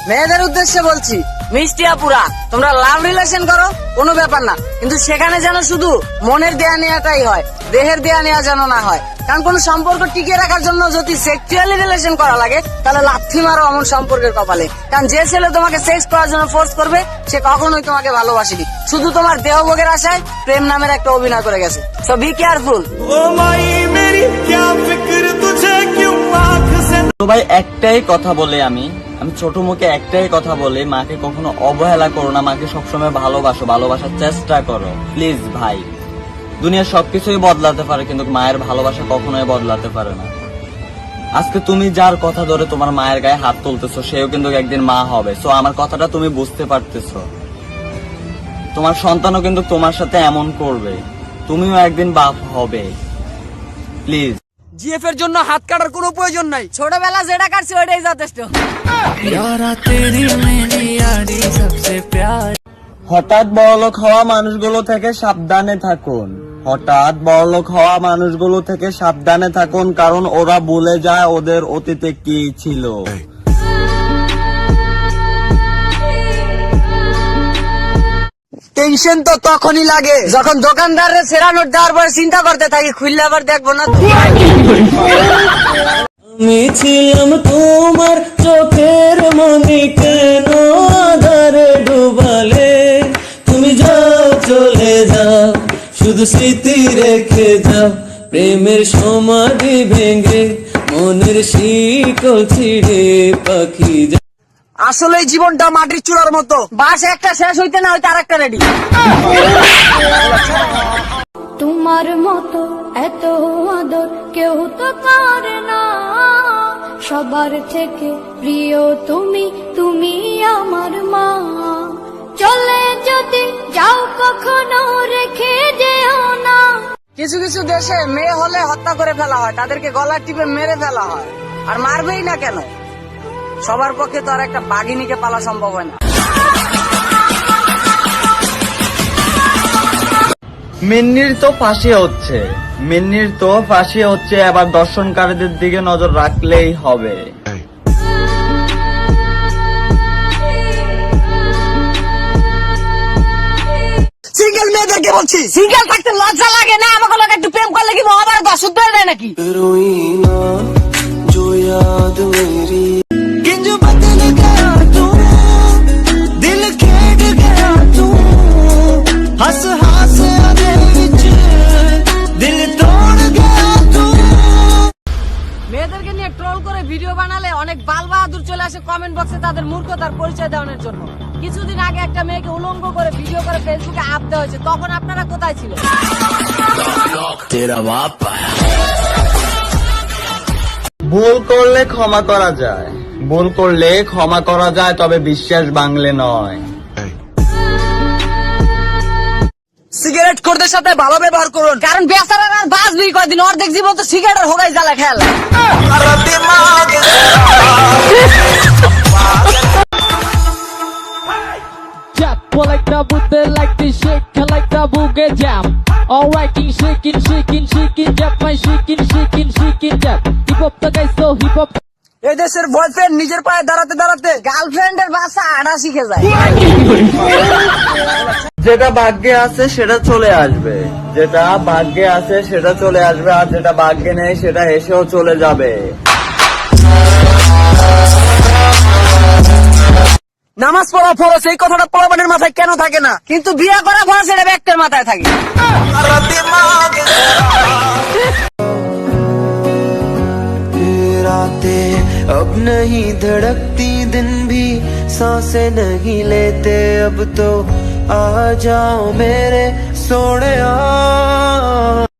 মেয়েদের উদ্দেশ্যে বলছি, মিষ্টি আপুরা, তোমরা লাভ রিলেশন করো কোনো ব্যাপার না, কিন্তু সেখানে যেন শুধু মনের দেয়া নেওয়াটাই হয়, দেহের দেয়া নেওয়া যেন না হয়। কারণ কোন সম্পর্ক টিকিয়ে রাখার জন্য যদি সেক্সুয়ালি রিলেশন করা লাগে, তাহলে লাথি মারো অমন সম্পর্কের কপালে। কারণ যে ছেলে তোমাকে সেক্স করার জন্য ফোর্স করবে, সে কখনোই তোমাকে ভালোবাসেনি, শুধু তোমার দেহভোগের আশায় প্রেম নামের একটা অভিনয় করে গেছে। So be careful. তো ভাই একটাই কথা বলে আমি ছোট মুখে একটাই কথা বলি, মাকে কখনো অবহেলা করো না, মাকে সবসময় ভালোবাসো, ভালোবাসার চেষ্টা করো প্লিজ ভাই। দুনিয়ার সবকিছুই বদলাতে পারে, কিন্তু মায়ের ভালোবাসা কখনোই বদলাতে পারে না। আজকে তুমি যার কথা ধরে তোমার মায়ের গায়ে হাত তুলতেছো, সেও কিন্তু একদিন মা হবে। সো আমার কথাটা তুমি বুঝতে পারতেছো, তোমার সন্তানও কিন্তু তোমার সাথে এমন করবে, তুমিও একদিন বাপ হবে। প্লিজ। জিএফ এর জন্য হাত কাটার কোনো প্রয়োজন নাই, ছোটবেলা যেটা কাটছি ওইটাই যথেষ্ট। হঠাৎ বড়লোক হওয়া মানুষগুলো থেকে সাবধানে থাকুন, হঠাৎ বড়লোক হওয়া মানুষগুলো থেকে সাবধানে থাকুন, কারণ ওরা ভুলে যায় ওদের অতীতে কি ছিল। টেনশন তো তখনই লাগে যখন দোকানদারের সেরা নোট দেওয়ার পরে চিন্তা করতে থাকি, খুললে আবার দেখবো না তো। আমি ছিলাম তোমার চোখের মনি, কেন আধারে ডুবালে? তুমি যাও চলে যাও, শুধু স্মৃতি রেখে যাও, প্রেমের সমাধি ভেঙে মনের শিকল ছিঁড়ে পাখি। আসলে জীবনটা মাটির চূড়ার মতো, বাস একটা শেষ হইতে না হইতে আরেকটা রেডি। তোমার মতো এত আদর কেউ তো করে না, সবার থেকে প্রিয় তুমি, তুমি আমার মা। চলে যদি যাও কখনো রেখে যেও না। কিছু কিছু দেশে মেয়ে হলে হত্যা করে ফেলা হয়, তাদেরকে গলা টিপে মেরে ফেলা হয়। আর মারবেই না কেন? সবার পক্ষে তো আর একটা বাঘিনীকে পালা সম্ভব হয় না। মিন্নির তো ফাঁসি হচ্ছে, মিন্নির তো ফাঁসি হচ্ছে, এবার দর্শনকারীদের দিকে নজর রাখলেই হবে। সিঙ্গেল মেয়েদেরকে বলছি, সিঙ্গেল থাকতে লজ্জা লাগে না? আমাকে লোক একটু প্রেম করলে কি মহাভারত অশুদ্ধ হয়ে যায় নাকি? रोई ना जो याद मेरी, कि जो बदल गया तू, दिल खेड़ गया तू, हंस हंस आगे विच दिल तोड़ गया तू। মেয়েদেরকে নিয়ে ট্রোল করে ভিডিও বানালে অনেক বাল বাহাদুর চলে আসে কমেন্ট বক্সে তাদের মূর্খতার পরিচয় দেওয়ার জন্য। কিছুদিন আগে একটা মেয়েকে উলঙ্গ করে ভিডিও করে ফেসবুকে আপ দেওয়া হয়েছে, তখন আপনারা কোথায় ছিলেন? ভুল করলে ক্ষমা করা যায়, ভুল করলে ক্ষমা করা যায়, তবে বিশ্বাস ভাঙলে নয়। সিগারেট খোরদের সাথে ভালো ব্যবহার করুন, কারণ বেচারার আর বাঁচবি কয়দিন, অর্ধেক জীবন তো সিগারেটের হোগাই জ্বালা খেয়াল। Jack, pull like the Buddha, like the shake, like the boogie jam. Alright, shaking, shaking, shaking, jab, my shaking, shaking, shaking, jab. Hip hop the guys, so hip hop. এই দেশের বয়ফ্রেন্ড নিজের পায়ে দাঁড়াতে দাঁড়াতে গার্লফ্রেন্ডের বাসা আড়া শিখে যায়। যেটা ভাগ্যে আছে সেটা চলে আসবে, যেটা ভাগ্যে আছে সেটা চলে আসবে, আর যেটা ভাগ্যে নেই সেটা এসেও চলে যাবে। নামাজ পড়া ফরজ, এই কথাটা পোলাপানের মাথায় কেন থাকে না? কিন্তু বিয়ে করা ফরজ, এটা ব্যক্তির মাথায় থাকে। रातें अब नहीं धड़कती, दिन भी सांसें नहीं लेते, अब तो आ जाओ मेरे सोने।